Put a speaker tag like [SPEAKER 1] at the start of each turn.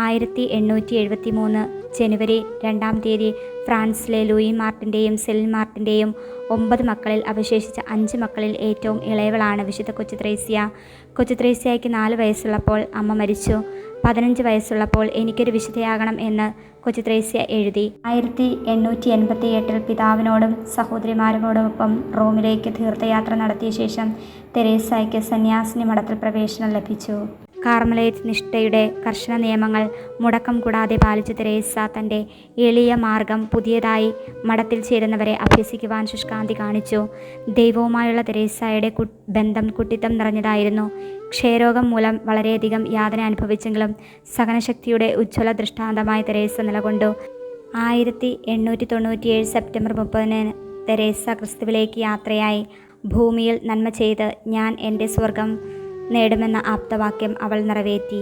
[SPEAKER 1] 1873 ജനുവരി 2-ാം തീയതി ഫ്രാൻസിലെ ലൂയി മാർട്ടിൻ്റെയും സെലിൻ മാർട്ടിൻ്റെയും 9 മക്കളിൽ അവശേഷിച്ച 5 മക്കളിൽ ഏറ്റവും ഇളയവളാണ് വിശുദ്ധ കൊച്ചു ത്രേസ്യ. കൊച്ചു ത്രേസ്യയ്ക്ക് 4 വയസ്സുള്ളപ്പോൾ അമ്മ മരിച്ചു. 15 വയസ്സുള്ളപ്പോൾ എനിക്കൊരു വിശുദ്ധയാകണം എന്ന് കൊച്ചു ത്രേസ്യ എഴുതി. 1888 പിതാവിനോടും സഹോദരിമാരോടൊപ്പം റോമിലേക്ക് തീർത്ഥയാത്ര നടത്തിയ ശേഷം തെരേസായ്ക്ക് സന്യാസിനി മഠത്തിൽ പ്രവേശനം ലഭിച്ചു. കാർമലൈറ്റ് നിഷ്ഠയുടെ കർശന നിയമങ്ങൾ മുടക്കം കൂടാതെ പാലിച്ച തെരേസ തൻ്റെ എളിയ മാർഗം പുതിയതായി മഠത്തിൽ ചേരുന്നവരെ അഭ്യസിക്കുവാൻ ശുഷ്കാന്തി കാണിച്ചു. ദൈവവുമായുള്ള തെരേസയുടെ ബന്ധം കുട്ടിത്തം നിറഞ്ഞതായിരുന്നു. ക്ഷയരോഗം മൂലം വളരെയധികം യാതന അനുഭവിച്ചെങ്കിലും സഹനശക്തിയുടെ ഉജ്ജ്വല ദൃഷ്ടാന്തമായി തെരേസ നിലകൊണ്ടു. 1897 സെപ്റ്റംബർ 30 തെരേസ ക്രിസ്തുവിലേക്ക് യാത്രയായി. ഭൂമിയിൽ നന്മ ചെയ്ത് ഞാൻ എൻ്റെ സ്വർഗം നേടുമെന്ന ആപ്തവാക്യം അവൾ നിറവേറ്റി.